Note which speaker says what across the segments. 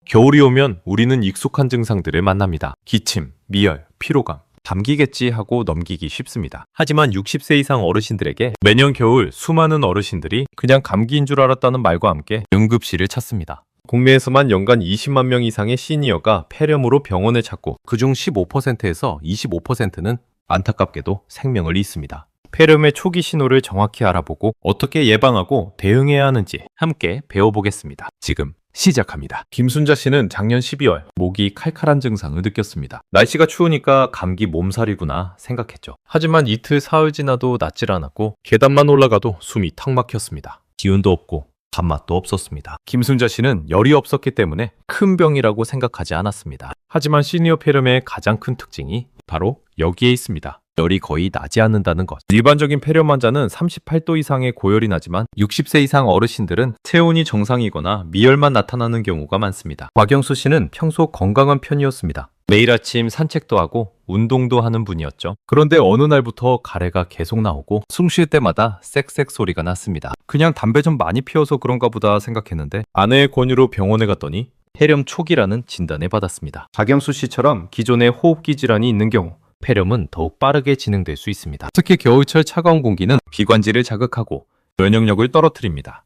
Speaker 1: 겨울이 오면 우리는 익숙한 증상들을 만납니다. 기침, 미열, 피로감, 감기겠지 하고 넘기기 쉽습니다. 하지만 60세 이상 어르신들에게 매년 겨울 수많은 어르신들이 그냥 감기인 줄 알았다는 말과 함께 응급실을 찾습니다. 국내에서만 연간 20만 명 이상의 시니어가 폐렴으로 병원을 찾고 그중 15%에서 25%는 안타깝게도 생명을 잃습니다. 폐렴의 초기 신호를 정확히 알아보고 어떻게 예방하고 대응해야 하는지 함께 배워보겠습니다. 지금 시작합니다. 김순자 씨는 작년 12월 목이 칼칼한 증상을 느꼈습니다. 날씨가 추우니까 감기 몸살이구나 생각했죠. 하지만 이틀 사흘 지나도 낫질 않았고 계단만 올라가도 숨이 턱 막혔습니다. 기운도 없고 밥맛도 없었습니다. 김순자 씨는 열이 없었기 때문에 큰 병이라고 생각하지 않았습니다. 하지만 시니어 폐렴의 가장 큰 특징이 바로 여기에 있습니다. 열이 거의 나지 않는다는 것. 일반적인 폐렴 환자는 38도 이상의 고열이 나지만 60세 이상 어르신들은 체온이 정상이거나 미열만 나타나는 경우가 많습니다. 곽영수 씨는 평소 건강한 편이었습니다. 매일 아침 산책도 하고 운동도 하는 분이었죠. 그런데 어느 날부터 가래가 계속 나오고 숨 쉴 때마다 쌕쌕 소리가 났습니다. 그냥 담배 좀 많이 피워서 그런가 보다 생각했는데 아내의 권유로 병원에 갔더니 폐렴 초기라는 진단을 받았습니다. 박영수 씨처럼 기존에 호흡기 질환이 있는 경우 폐렴은 더욱 빠르게 진행될 수 있습니다. 특히 겨울철 차가운 공기는 기관지를 자극하고 면역력을 떨어뜨립니다.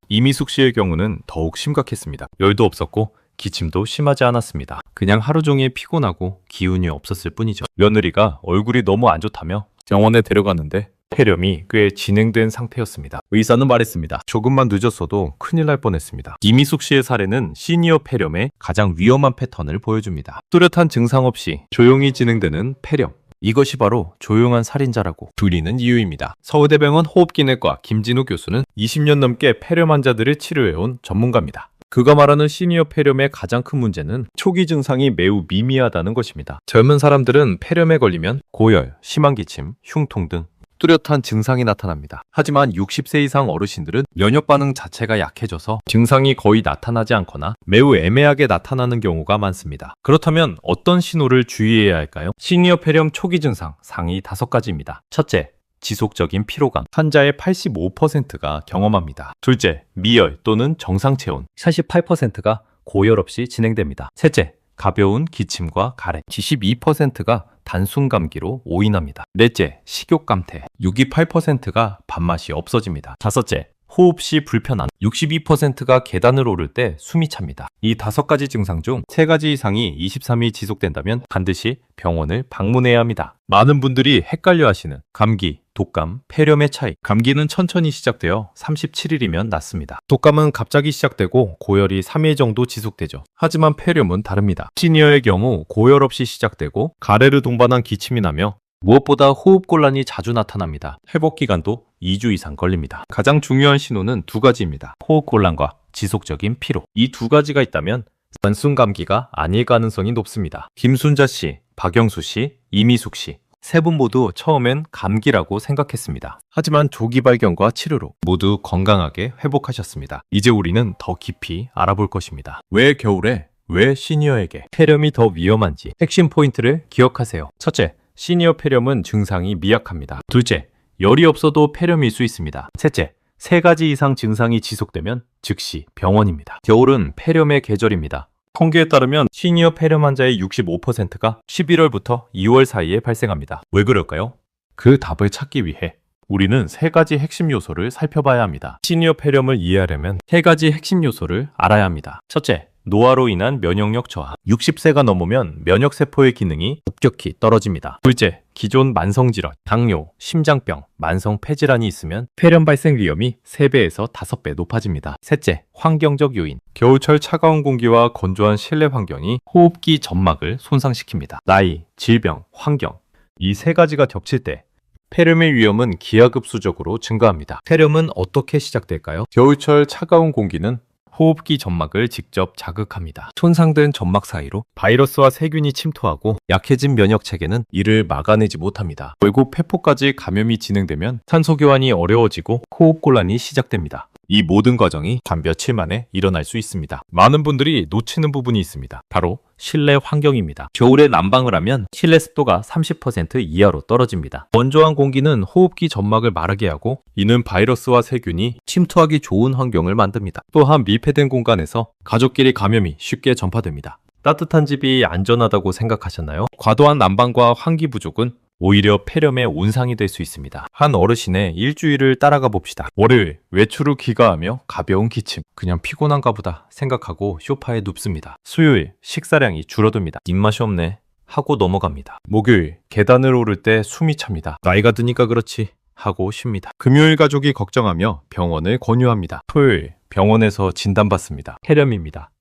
Speaker 1: 이미숙 씨의 경우는 더욱 심각했습니다. 열도 없었고 기침도 심하지 않았습니다. 그냥 하루 종일 피곤하고 기운이 없었을 뿐이죠. 며느리가 얼굴이 너무 안 좋다며 병원에 데려갔는데 폐렴이 꽤 진행된 상태였습니다. 의사는 말했습니다. 조금만 늦었어도 큰일 날 뻔했습니다. 이미숙 씨의 사례는 시니어 폐렴의 가장 위험한 패턴을 보여줍니다. 뚜렷한 증상 없이 조용히 진행되는 폐렴. 이것이 바로 조용한 살인자라고 불리는 이유입니다. 서울대병원 호흡기내과 김진우 교수는 20년 넘게 폐렴 환자들을 치료해온 전문가입니다. 그가 말하는 시니어 폐렴의 가장 큰 문제는 초기 증상이 매우 미미하다는 것입니다. 젊은 사람들은 폐렴에 걸리면 고열, 심한 기침, 흉통 등 뚜렷한 증상이 나타납니다. 하지만 60세 이상 어르신들은 면역 반응 자체가 약해져서 증상이 거의 나타나지 않거나 매우 애매하게 나타나는 경우가 많습니다. 그렇다면 어떤 신호를 주의해야 할까요? 시니어 폐렴 초기 증상 상위 5가지입니다. 첫째, 지속적인 피로감. 환자의 85%가 경험합니다. 둘째, 미열 또는 정상 체온. 48%가 고열 없이 진행됩니다. 셋째, 가벼운 기침과 가래. 72%가 단순 감기로 오인합니다. 넷째, 식욕 감퇴. 68%가 밥맛이 없어집니다. 다섯째, 호흡 시 불편함. 62%가 계단을 오를 때 숨이 찹니다. 이 5가지 증상 중 3가지 이상이 23일 지속된다면 반드시 병원을 방문해야 합니다. 많은 분들이 헷갈려 하시는 감기, 독감, 폐렴의 차이. 감기는 천천히 시작되어 37일이면 낫습니다. 독감은 갑자기 시작되고 고열이 3일 정도 지속되죠. 하지만 폐렴은 다릅니다. 시니어의 경우 고열 없이 시작되고 가래를 동반한 기침이 나며 무엇보다 호흡곤란이 자주 나타납니다. 회복 기간도 2주 이상 걸립니다. 가장 중요한 신호는 2가지입니다. 호흡곤란과 지속적인 피로. 이 2가지가 있다면 단순 감기가 아닐 가능성이 높습니다. 김순자 씨, 박영수 씨, 이미숙 씨. 3분 모두 처음엔 감기라고 생각했습니다. 하지만 조기 발견과 치료로 모두 건강하게 회복하셨습니다. 이제 우리는 더 깊이 알아볼 것입니다. 왜 겨울에, 왜 시니어에게 폐렴이 더 위험한지 핵심 포인트를 기억하세요. 첫째, 시니어 폐렴은 증상이 미약합니다. 둘째, 열이 없어도 폐렴일 수 있습니다. 셋째, 3가지 이상 증상이 지속되면 즉시 병원입니다. 겨울은 폐렴의 계절입니다. 통계에 따르면 시니어 폐렴 환자의 65%가 11월부터 2월 사이에 발생합니다. 왜 그럴까요? 그 답을 찾기 위해 우리는 3가지 핵심 요소를 살펴봐야 합니다. 시니어 폐렴을 이해하려면 3가지 핵심 요소를 알아야 합니다. 첫째, 노화로 인한 면역력 저하. 60세가 넘으면 면역세포의 기능이 급격히 떨어집니다. 둘째, 기존 만성질환, 당뇨, 심장병, 만성 폐질환이 있으면 폐렴 발생 위험이 3배에서 5배 높아집니다. 셋째, 환경적 요인. 겨울철 차가운 공기와 건조한 실내 환경이 호흡기 점막을 손상시킵니다. 나이, 질병, 환경. 이 3가지가 겹칠 때 폐렴의 위험은 기하급수적으로 증가합니다. 폐렴은 어떻게 시작될까요? 겨울철 차가운 공기는 호흡기 점막을 직접 자극합니다. 손상된 점막 사이로 바이러스와 세균이 침투하고 약해진 면역 체계는 이를 막아내지 못합니다. 결국 폐포까지 감염이 진행되면 산소 교환이 어려워지고 호흡곤란이 시작됩니다. 이 모든 과정이 단 며칠 만에 일어날 수 있습니다. 많은 분들이 놓치는 부분이 있습니다. 바로 실내 환경입니다. 겨울에 난방을 하면 실내 습도가 30% 이하로 떨어집니다. 건조한 공기는 호흡기 점막을 마르게 하고 이는 바이러스와 세균이 침투하기 좋은 환경을 만듭니다. 또한密閉된 공간에서 가족끼리 감염이 쉽게 전파됩니다. 따뜻한 집이 안전하다고 생각하셨나요? 과도한 난방과 환기 부족은 오히려 폐렴의 온상이 될 수 있습니다. 한 어르신의 일주일을 따라가 봅시다. 월요일 외출 후 귀가하며 가벼운 기침, 그냥 피곤한가 보다 생각하고 소파에 눕습니다. 수요일 식사량이 줄어듭니다. 입맛이 없네 하고 넘어갑니다. 목요일 계단을 오를 때 숨이 찹니다. 나이가 드니까 그렇지 하고 쉽니다. 금요일 가족이 걱정하며 병원을 권유합니다. 토요일 병원에서 진단받습니다. 폐렴입니다.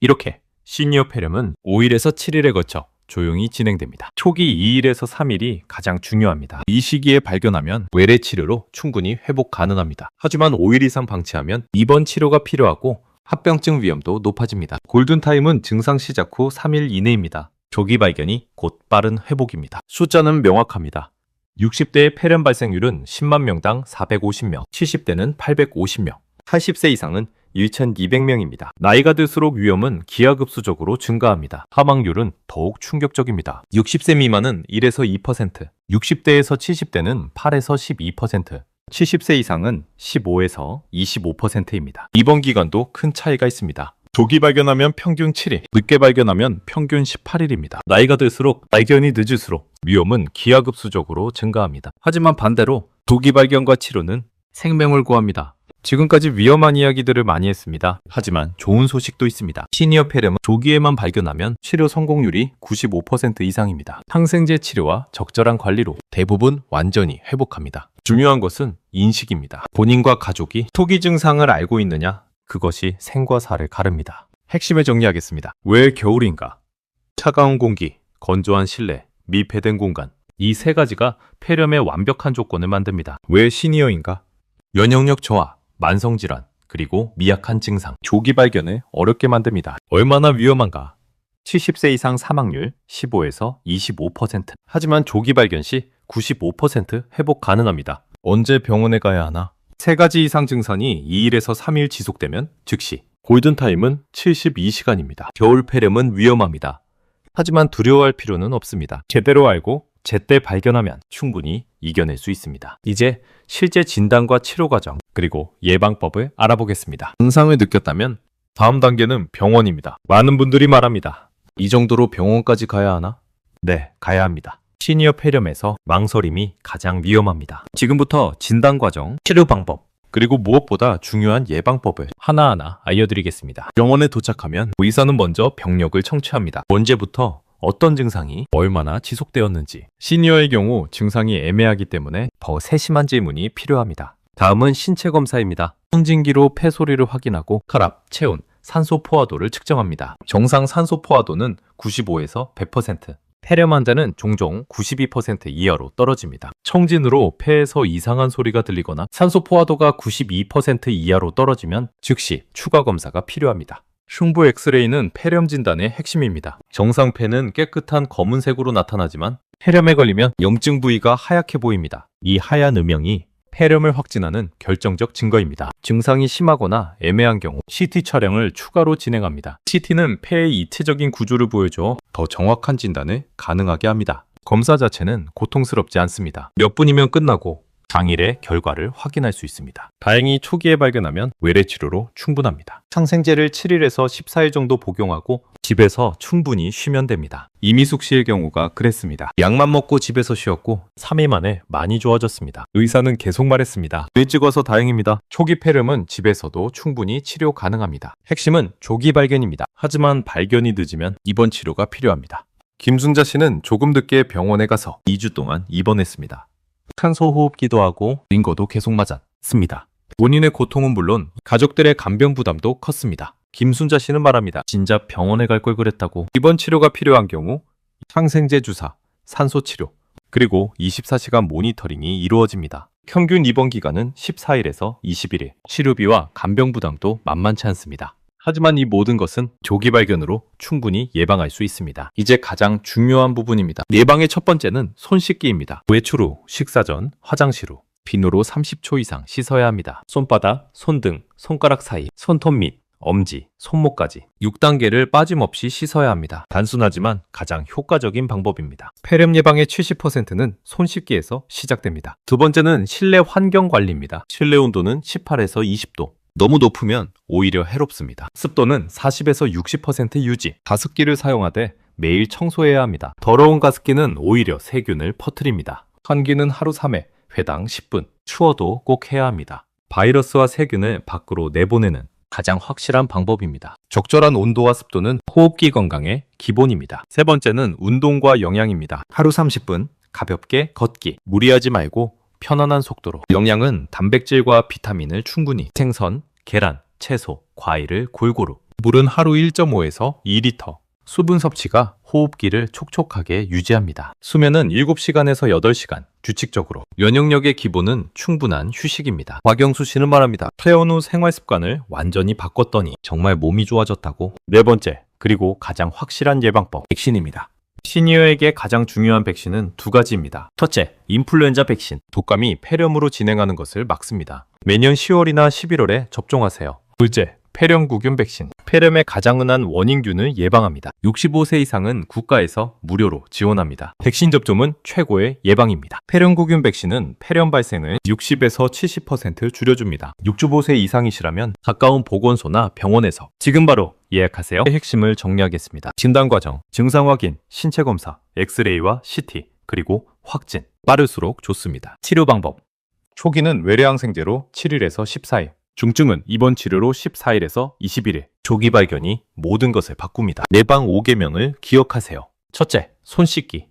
Speaker 1: 이렇게 시니어 폐렴은 5일에서 7일에 걸쳐 조용히 진행됩니다. 초기 2일에서 3일이 가장 중요합니다. 이 시기에 발견하면 외래 치료로 충분히 회복 가능합니다. 하지만 5일 이상 방치하면 입원 치료가 필요하고 합병증 위험도 높아집니다. 골든타임은 증상 시작 후 3일 이내입니다. 조기 발견이 곧 빠른 회복입니다. 숫자는 명확합니다. 60대의 폐렴 발생률은 10만 명당 450명, 70대는 850명, 80세 이상은 1,200명입니다. 나이가 들수록 위험은 기하급수적으로 증가합니다. 사망률은 더욱 충격적입니다. 60세 미만은 1에서 2%, 60대에서 70대는 8에서 12%, 70세 이상은 15에서 25%입니다. 입원 기간도 큰 차이가 있습니다. 조기 발견하면 평균 7일, 늦게 발견하면 평균 18일입니다. 나이가 들수록 발견이 늦을수록 위험은 기하급수적으로 증가합니다. 하지만 반대로 조기 발견과 치료는 생명을 구합니다. 지금까지 위험한 이야기들을 많이 했습니다. 하지만 좋은 소식도 있습니다. 시니어 폐렴은 조기에만 발견하면 치료 성공률이 95% 이상입니다. 항생제 치료와 적절한 관리로 대부분 완전히 회복합니다. 중요한 것은 인식입니다. 본인과 가족이 초기 증상을 알고 있느냐? 그것이 생과 사를 가릅니다. 핵심을 정리하겠습니다. 왜 겨울인가? 차가운 공기, 건조한 실내,密閉된 공간. 이 세 가지가 폐렴의 완벽한 조건을 만듭니다. 왜 시니어인가? 면역력 저하, 만성질환, 그리고 미약한 증상, 조기 발견을 어렵게 만듭니다. 얼마나 위험한가? 70세 이상 사망률 15에서 25%. 하지만 조기 발견 시 95% 회복 가능합니다. 언제 병원에 가야 하나? 3가지 이상 증상이 2일에서 3일 지속되면 즉시. 골든타임은 72시간입니다. 겨울 폐렴은 위험합니다. 하지만 두려워할 필요는 없습니다. 제대로 알고 제때 발견하면 충분히 이겨낼 수 있습니다. 이제 실제 진단과 치료 과정, 그리고 예방법을 알아보겠습니다. 증상을 느꼈다면 다음 단계는 병원입니다. 많은 분들이 말합니다. 이 정도로 병원까지 가야 하나? 네, 가야 합니다. 시니어 폐렴에서 망설임이 가장 위험합니다. 지금부터 진단 과정, 치료 방법, 그리고 무엇보다 중요한 예방법을 하나하나 알려드리겠습니다. 병원에 도착하면 의사는 먼저 병력을 청취합니다. 언제부터 어떤 증상이 얼마나 지속되었는지. 시니어의 경우 증상이 애매하기 때문에 더 세심한 질문이 필요합니다. 다음은 신체 검사입니다. 손진기로 폐 소리를 확인하고 혈압, 체온, 산소 포화도를 측정합니다. 정상 산소 포화도는 95에서 100%. 폐렴 환자는 종종 92% 이하로 떨어집니다. 청진으로 폐에서 이상한 소리가 들리거나 산소 포화도가 92% 이하로 떨어지면 즉시 추가 검사가 필요합니다. 흉부 엑스레이는 폐렴 진단의 핵심입니다. 정상 폐는 깨끗한 검은색으로 나타나지만 폐렴에 걸리면 염증 부위가 하얗게 보입니다. 이 하얀 음영이 폐렴을 확진하는 결정적 증거입니다. 증상이 심하거나 애매한 경우 CT 촬영을 추가로 진행합니다. CT는 폐의 이체적인 구조를 보여줘 더 정확한 진단을 가능하게 합니다. 검사 자체는 고통스럽지 않습니다. 몇 분이면 끝나고 당일의 결과를 확인할 수 있습니다. 다행히 초기에 발견하면 외래 치료로 충분합니다. 항생제를 7일에서 14일 정도 복용하고 집에서 충분히 쉬면 됩니다. 이미숙 씨의 경우가 그랬습니다. 약만 먹고 집에서 쉬었고 3일 만에 많이 좋아졌습니다. 의사는 계속 말했습니다. 뇌 찍어서 다행입니다. 초기 폐렴은 집에서도 충분히 치료 가능합니다. 핵심은 조기 발견입니다. 하지만 발견이 늦으면 입원 치료가 필요합니다. 김순자 씨는 조금 늦게 병원에 가서 2주 동안 입원했습니다. 산소호흡기도 하고 링거도 계속 맞았습니다. 본인의 고통은 물론 가족들의 간병 부담도 컸습니다. 김순자 씨는 말합니다. 진짜 병원에 갈 걸 그랬다고. 입원 치료가 필요한 경우 항생제 주사, 산소 치료, 그리고 24시간 모니터링이 이루어집니다. 평균 입원 기간은 14일에서 21일. 치료비와 간병 부담도 만만치 않습니다. 하지만 이 모든 것은 조기 발견으로 충분히 예방할 수 있습니다. 이제 가장 중요한 부분입니다. 예방의 첫 번째는 손 씻기입니다. 외출 후, 식사 전, 화장실 후, 비누로 30초 이상 씻어야 합니다. 손바닥, 손등, 손가락 사이, 손톱 밑, 엄지, 손목까지 6단계를 빠짐없이 씻어야 합니다. 단순하지만 가장 효과적인 방법입니다. 폐렴 예방의 70%는 손 씻기에서 시작됩니다. 두 번째는 실내 환경 관리입니다. 실내 온도는 18에서 20도. 너무 높으면 오히려 해롭습니다. 습도는 40에서 60% 유지. 가습기를 사용하되 매일 청소해야 합니다. 더러운 가습기는 오히려 세균을 퍼뜨립니다. 환기는 하루 3회, 회당 10분. 추워도 꼭 해야 합니다. 바이러스와 세균을 밖으로 내보내는 가장 확실한 방법입니다. 적절한 온도와 습도는 호흡기 건강의 기본입니다. 세 번째는 운동과 영양입니다. 하루 30분 가볍게 걷기. 무리하지 말고 편안한 속도로. 영양은 단백질과 비타민을 충분히. 생선, 계란, 채소, 과일을 골고루. 물은 하루 1.5에서 2리터. 수분 섭취가 호흡기를 촉촉하게 유지합니다. 수면은 7시간에서 8시간 규칙적으로. 면역력의 기본은 충분한 휴식입니다. 박영수 씨는 말합니다. 퇴원 후 생활 습관을 완전히 바꿨더니 정말 몸이 좋아졌다고. 네 번째, 그리고 가장 확실한 예방법, 백신입니다. 시니어에게 가장 중요한 백신은 두 가지입니다. 첫째, 인플루엔자 백신. 독감이 폐렴으로 진행하는 것을 막습니다. 매년 10월이나 11월에 접종하세요. 둘째, 폐렴구균 백신. 폐렴의 가장 흔한 원인균을 예방합니다. 65세 이상은 국가에서 무료로 지원합니다. 백신 접종은 최고의 예방입니다. 폐렴구균 백신은 폐렴 발생을 60에서 70% 줄여줍니다. 65세 이상이시라면 가까운 보건소나 병원에서 지금 바로 예약하세요. 핵심을 정리하겠습니다. 진단 과정, 증상 확인, 신체 검사, 엑스레이와 CT, 그리고 확진. 빠를수록 좋습니다. 치료 방법. 초기는 외래항생제로 7일에서 14일. 중증은 입원 치료로 14일에서 21일. 조기 발견이 모든 것을 바꿉니다. 예방 5계명을 기억하세요. 첫째, 손 씻기.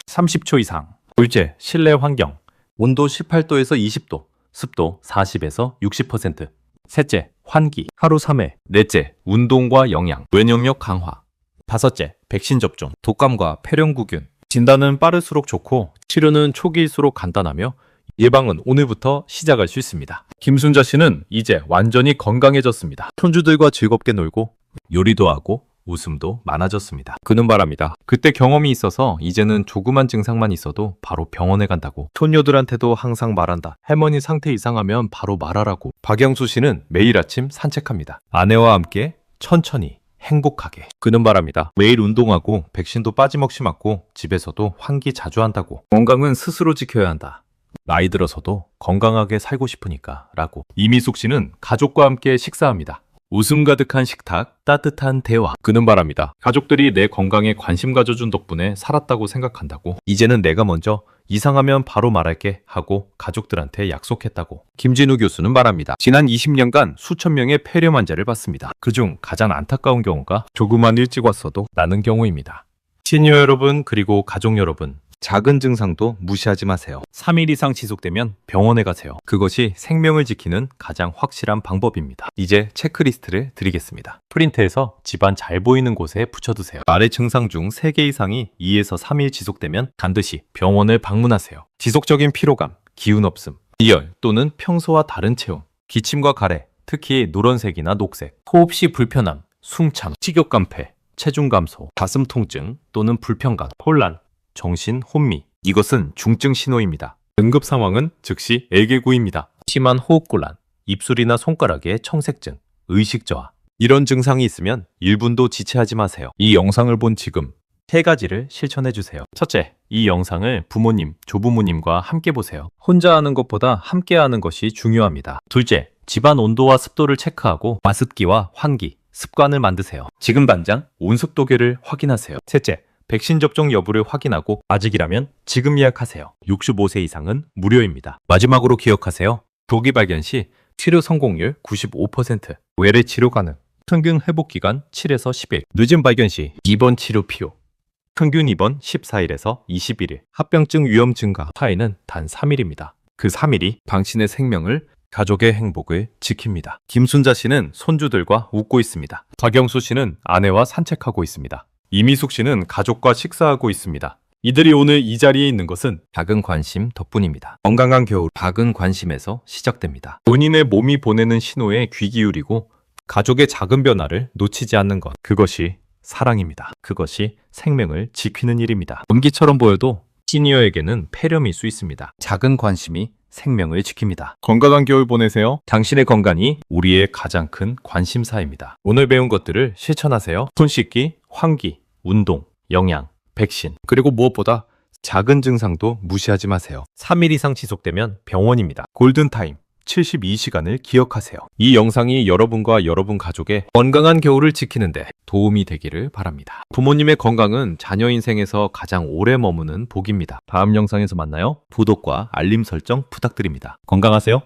Speaker 1: 30초 이상. 둘째, 실내 환경. 온도 18도에서 20도. 습도 40에서 60%. 셋째, 환기. 하루 3회. 넷째, 운동과 영양. 면역력 강화. 다섯째, 백신 접종. 독감과 폐렴구균. 진단은 빠를수록 좋고 치료는 초기일수록 간단하며 예방은 오늘부터 시작할 수 있습니다. 김순자 씨는 이제 완전히 건강해졌습니다. 손주들과 즐겁게 놀고 요리도 하고 웃음도 많아졌습니다. 그는 말합니다. 그때 경험이 있어서 이제는 조그만 증상만 있어도 바로 병원에 간다고. 손녀들한테도 항상 말한다. 할머니 상태 이상하면 바로 말하라고. 박영수 씨는 매일 아침 산책합니다. 아내와 함께 천천히 행복하게. 그는 말합니다. 매일 운동하고 백신도 빠짐없이 맞고 집에서도 환기 자주 한다고. 건강은 스스로 지켜야 한다. 나이 들어서도 건강하게 살고 싶으니까 라고. 이미숙 씨는 가족과 함께 식사합니다. 웃음 가득한 식탁, 따뜻한 대화. 그는 말합니다. 가족들이 내 건강에 관심 가져준 덕분에 살았다고 생각한다고. 이제는 내가 먼저 이상하면 바로 말할게 하고 가족들한테 약속했다고. 김진우 교수는 말합니다. 지난 20년간 수천 명의 폐렴 환자를 봤습니다. 그중 가장 안타까운 경우가 조금만 일찍 왔어도 나는 경우입니다. 시니어 여러분, 그리고 가족 여러분, 작은 증상도 무시하지 마세요. 3일 이상 지속되면 병원에 가세요. 그것이 생명을 지키는 가장 확실한 방법입니다. 이제 체크리스트를 드리겠습니다. 프린트해서 집안 잘 보이는 곳에 붙여두세요. 아래 증상 중 3개 이상이 2에서 3일 지속되면 반드시 병원을 방문하세요. 지속적인 피로감, 기운 없음, 이열 또는 평소와 다른 체온, 기침과 가래, 특히 노란색이나 녹색, 호흡 시 불편함, 숨참, 식욕 감퇴, 체중 감소, 가슴 통증 또는 불편감, 혼란, 정신 혼미. 이것은 중증 신호입니다. 응급 상황은 즉시 L9입니다. 심한 호흡곤란, 입술이나 손가락에 청색증, 의식 저하. 이런 증상이 있으면 1분도 지체하지 마세요. 이 영상을 본 지금 3가지를 실천해 주세요. 첫째, 이 영상을 부모님, 조부모님과 함께 보세요. 혼자 하는 것보다 함께 하는 것이 중요합니다. 둘째, 집안 온도와 습도를 체크하고 가습기와 환기, 습관을 만드세요. 지금 당장 온습도계를 확인하세요. 셋째, 백신 접종 여부를 확인하고 아직이라면 지금 예약하세요. 65세 이상은 무료입니다. 마지막으로 기억하세요. 조기 발견 시 치료 성공률 95%, 외래 치료 가능, 평균 회복 기간 7에서 10일, 늦은 발견 시 입원 치료 필요, 평균 입원 14일에서 21일, 합병증 위험 증가 차이는 단 3일입니다. 그 3일이 당신의 생명을, 가족의 행복을 지킵니다. 김순자 씨는 손주들과 웃고 있습니다. 박영수 씨는 아내와 산책하고 있습니다. 이미숙 씨는 가족과 식사하고 있습니다. 이들이 오늘 이 자리에 있는 것은 작은 관심 덕분입니다. 건강한 겨울, 작은 관심에서 시작됩니다. 본인의 몸이 보내는 신호에 귀 기울이고 가족의 작은 변화를 놓치지 않는 것, 그것이 사랑입니다. 그것이 생명을 지키는 일입니다. 감기처럼 보여도 시니어에게는 폐렴일 수 있습니다. 작은 관심이 생명을 지킵니다.
Speaker 2: 건강한 겨울 보내세요.
Speaker 1: 당신의 건강이 우리의 가장 큰 관심사입니다. 오늘 배운 것들을 실천하세요. 손 씻기, 환기, 운동, 영양, 백신, 그리고 무엇보다 작은 증상도 무시하지 마세요. 3일 이상 지속되면 병원입니다. 골든타임 72시간을 기억하세요. 이 영상이 여러분과 여러분 가족의 건강한 겨울을 지키는데 도움이 되기를 바랍니다. 부모님의 건강은 자녀 인생에서 가장 오래 머무는 복입니다. 다음 영상에서 만나요. 구독과 알림 설정 부탁드립니다. 건강하세요.